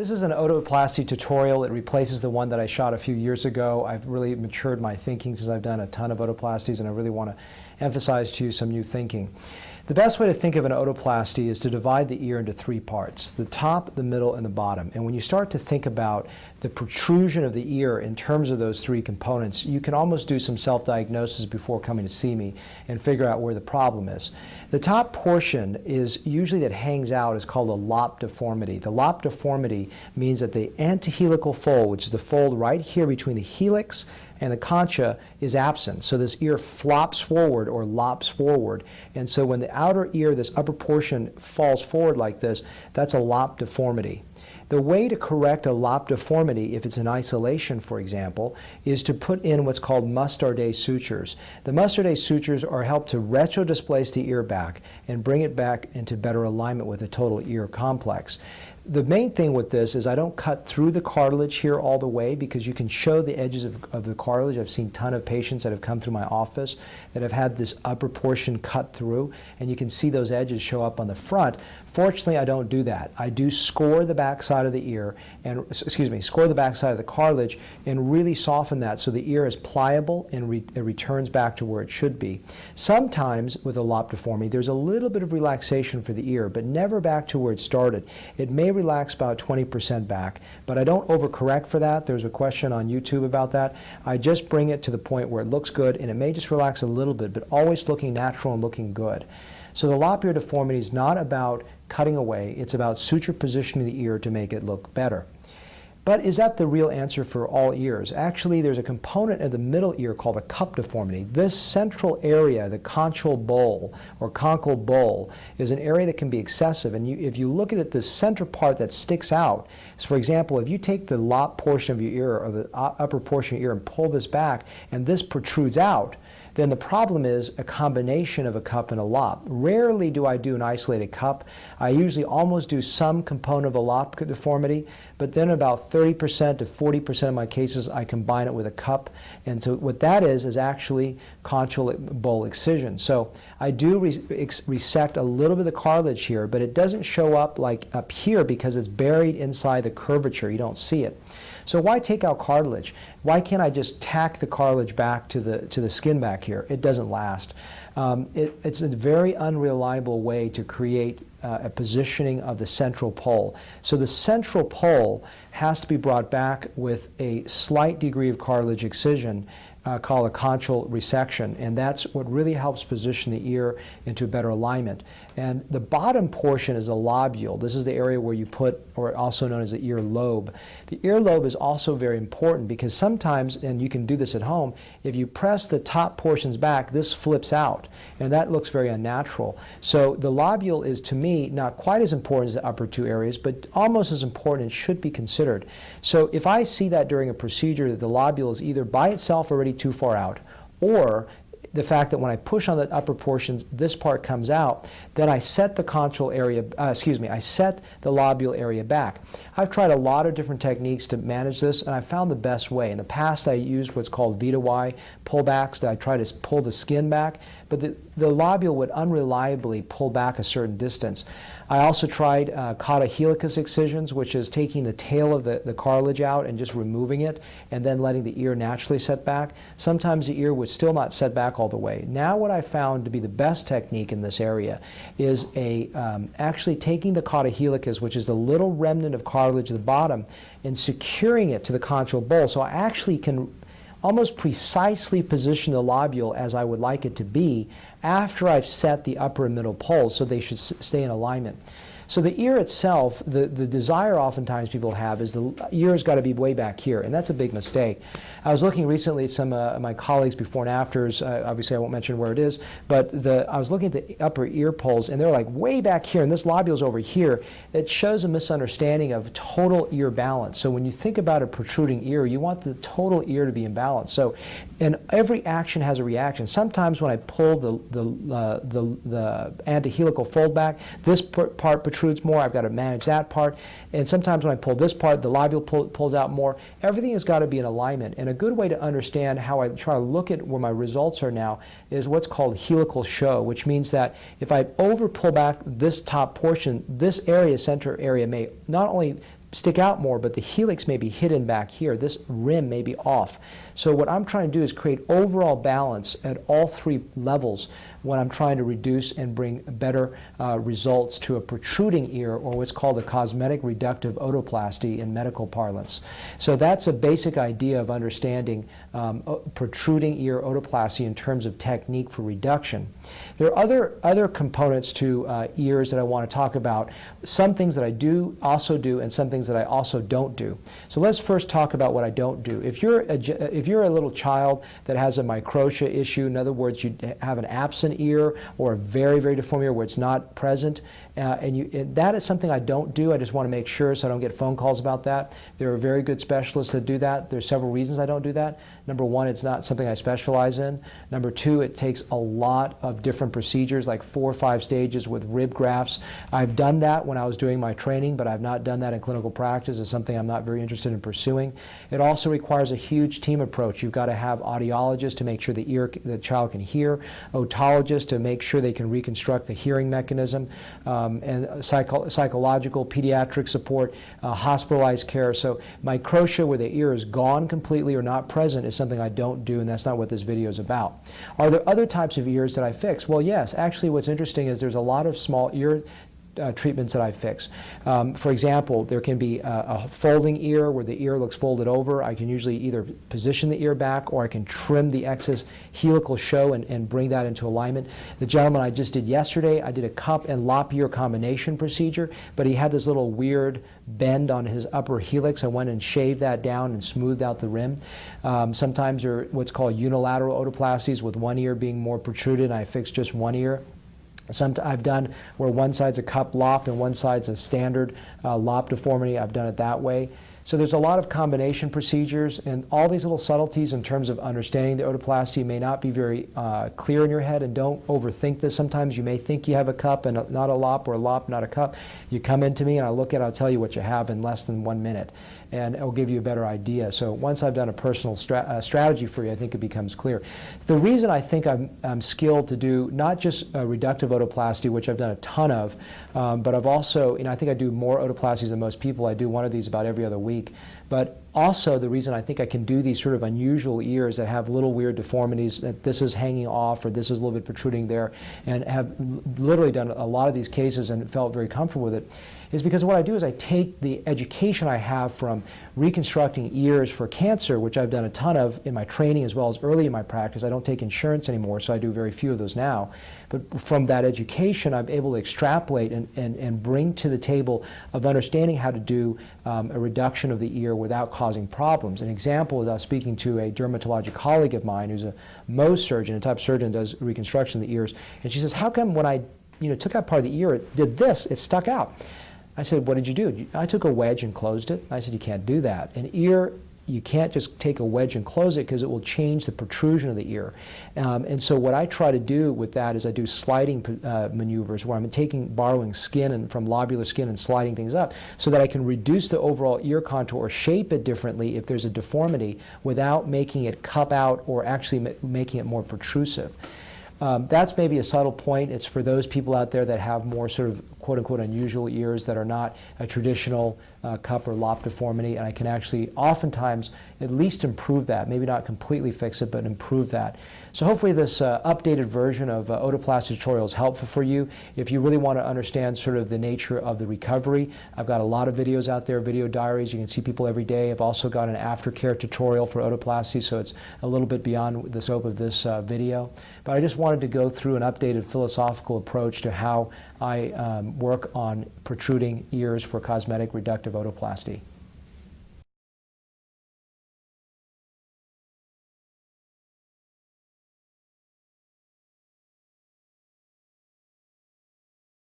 This is an otoplasty tutorial. It replaces the one that I shot a few years ago. I've really matured my thinking since I've done a ton of otoplasties, and I really want to emphasize to you some new thinking. The best way to think of an otoplasty is to divide the ear into three parts: the top, the middle, and the bottom. And when you start to think about the protrusion of the ear in terms of those three components, you can almost do some self-diagnosis before coming to see me and figure out where the problem is. The top portion is usually that hangs out is called a lop deformity. The lop deformity means that the antihelical fold, which is the fold right here between the helix and the concha, is absent. So this ear flops forward or lops forward. And so when the outer ear, this upper portion, falls forward like this, that's a lop deformity. The way to correct a lop deformity, if it's in isolation, for example, is to put in what's called Mustardé sutures. The Mustardé sutures are help to retro-displace the ear back and bring it back into better alignment with the total ear complex. The main thing with this is I don't cut through the cartilage here all the way, because you can show the edges of the cartilage. I've seen a ton of patients that have come through my office that have had this upper portion cut through, and you can see those edges show up on the front. Fortunately, I don't do that. I do score the back side of the ear, and score the back side of the cartilage and really soften that so the ear is pliable and it returns back to where it should be. Sometimes with a lop deformity, there's a little bit of relaxation for the ear, but never back to where it started. It may relax about 20% back, but I don't overcorrect for that. There's a question on YouTube about that. I just bring it to the point where it looks good, and it may just relax a little bit, but always looking natural and looking good. So the lop ear deformity is not about cutting away, it's about suture positioning the ear to make it look better. But is that the real answer for all ears? Actually, there's a component of the middle ear called a cup deformity. This central area, the conchal bowl or conchal bowl, is an area that can be excessive. And if you look at it, the center part that sticks out, so for example, if you take the lop portion of your ear or the upper portion of your ear and pull this back, and this protrudes out, then the problem is a combination of a cup and a lop. Rarely do I do an isolated cup. I usually almost do some component of a lop deformity, but then about 30% to 40% of my cases I combine it with a cup. And so what that is actually conchal bowl excision. So I do resect a little bit of the cartilage here, but it doesn't show up like up here because it's buried inside the curvature. You don't see it. So why take out cartilage? Why can't I just tack the cartilage back to the skin back here? It doesn't last. It's a very unreliable way to create a positioning of the central pole. So the central pole has to be brought back with a slight degree of cartilage excision called a conchal resection, and that's what really helps position the ear into a better alignment. And the bottom portion is a lobule. This is the area where you put, or also known as the ear lobe. The ear lobe is also very important because sometimes, and you can do this at home, if you press the top portions back, this flips out, and that looks very unnatural. So the lobule is, to me, not quite as important as the upper two areas, but almost as important and should be considered. So if I see that during a procedure that the lobule is either by itself already too far out, or the fact that when I push on the upper portions, this part comes out, then I set the conchal area, I set the lobule area back. I've tried a lot of different techniques to manage this, and I found the best way. In the past, I used what's called V-to-Y pullbacks, that I try to pull the skin back, but the lobule would unreliably pull back a certain distance. I also tried cauda helicus excisions, which is taking the tail of the cartilage out and just removing it, and then letting the ear naturally set back. Sometimes the ear would still not set back all the way. Now what I found to be the best technique in this area is actually taking the cauda helicus, which is the little remnant of cartilage at the bottom, and securing it to the conchal bowl. So I actually can almost precisely position the lobule as I would like it to be after I've set the upper and middle poles, so they should stay in alignment. So the ear itself, the desire oftentimes people have is the ear's got to be way back here, and that's a big mistake. I was looking recently at some of my colleagues before and afters. Obviously, I won't mention where it is, but I was looking at the upper ear poles, and they're like way back here, and this lobule's over here. It shows a misunderstanding of total ear balance. So when you think about a protruding ear, you want the total ear to be in balance. So, and every action has a reaction. Sometimes when I pull the antihelical fold back, this part protrudes more. I've got to manage that part. And sometimes when I pull this part, the lobule pulls out more. Everything has got to be in alignment. And a good way to understand how I try to look at where my results are now is what's called helical show, which means that if I over pull back this top portion, this area, center area, may not only stick out more, but the helix may be hidden back here. This rim may be off. So what I'm trying to do is create overall balance at all three levels when I'm trying to reduce and bring better results to a protruding ear, or what's called a cosmetic reductive otoplasty in medical parlance. So that's a basic idea of understanding protruding ear otoplasty in terms of technique for reduction. There are other components to ears that I want to talk about. Some things that I also do, and some things that I also don't do. So let's first talk about what I don't do. If you're a little child that has a microtia issue, in other words, you have an absent ear or a very, very deformed ear where it's not present, and that is something I don't do. I just want to make sure so I don't get phone calls about that. There are very good specialists that do that. There's several reasons I don't do that. Number one, it's not something I specialize in. Number two, it takes a lot of different procedures, like 4 or 5 stages with rib grafts. I've done that when I was doing my training, but I've not done that in clinical practice. It's something I'm not very interested in pursuing. It also requires a huge team approach. You've got to have audiologists to make sure the child can hear, otologists to make sure they can reconstruct the hearing mechanism, and psychological, pediatric support, hospitalized care. So microtia where the ear is gone completely or not present is something I don't do, and that's not what this video is about. Are there other types of ears that I fix? Well, yes. Actually, what's interesting is there's a lot of small ear treatments that I fix. For example, there can be a folding ear where the ear looks folded over. I can usually either position the ear back, or I can trim the excess helical show and bring that into alignment. The gentleman I just did yesterday, I did a cup and lop ear combination procedure, but he had this little weird bend on his upper helix. I went and shaved that down and smoothed out the rim. Sometimes there are what's called unilateral otoplasties, with one ear being more protruded, and I fixed just one ear. I've done where one side's a cup lop and one side's a standard lop deformity. I've done it that way. So there's a lot of combination procedures, and all these little subtleties in terms of understanding the otoplasty may not be very clear in your head, and don't overthink this. Sometimes you may think you have a cup and not a lop, or a lop, not a cup. You come into me and I'll look at it, I'll tell you what you have in less than 1 minute, and it'll give you a better idea. So once I've done a personal strategy for you, I think it becomes clear. The reason I think I'm skilled to do not just reductive otoplasty, which I've done a ton of, but I've also, I think I do more otoplasties than most people. I do one of these about every other week. But also the reason I think I can do these sort of unusual ears that have little weird deformities, that this is hanging off or this is a little bit protruding there, and have literally done a lot of these cases and felt very comfortable with it, is because what I do is I take the education I have from reconstructing ears for cancer, which I've done a ton of in my training as well as early in my practice. I don't take insurance anymore, so I do very few of those now. But from that education, I'm able to extrapolate and bring to the table of understanding how to do a reduction of the ear without causing problems. An example is I was speaking to a dermatologic colleague of mine who's a Mohs surgeon, a type surgeon that does reconstruction of the ears, and she says, how come when I took out part of the ear, it did this, it stuck out? I said, what did you do? I took a wedge and closed it. I said, you can't do that. An ear, you can't just take a wedge and close it, because it will change the protrusion of the ear. And so what I try to do with that is I do sliding maneuvers, where I'm borrowing skin from lobular skin and sliding things up, so that I can reduce the overall ear contour or shape it differently if there's a deformity, without making it cup out or actually making it more protrusive. That's maybe a subtle point. It's for those people out there that have more sort of quote-unquote unusual ears that are not a traditional cup or lop deformity, and I can actually oftentimes at least improve that, maybe not completely fix it, but improve that. So hopefully this updated version of otoplasty tutorial is helpful for you. If you really want to understand sort of the nature of the recovery, I've got a lot of videos out there, video diaries. You can see people every day. I've also got an aftercare tutorial for otoplasty, so it's a little bit beyond the scope of this video. But I just wanted to go through an updated philosophical approach to how I work on protruding ears for cosmetic reductive otoplasty.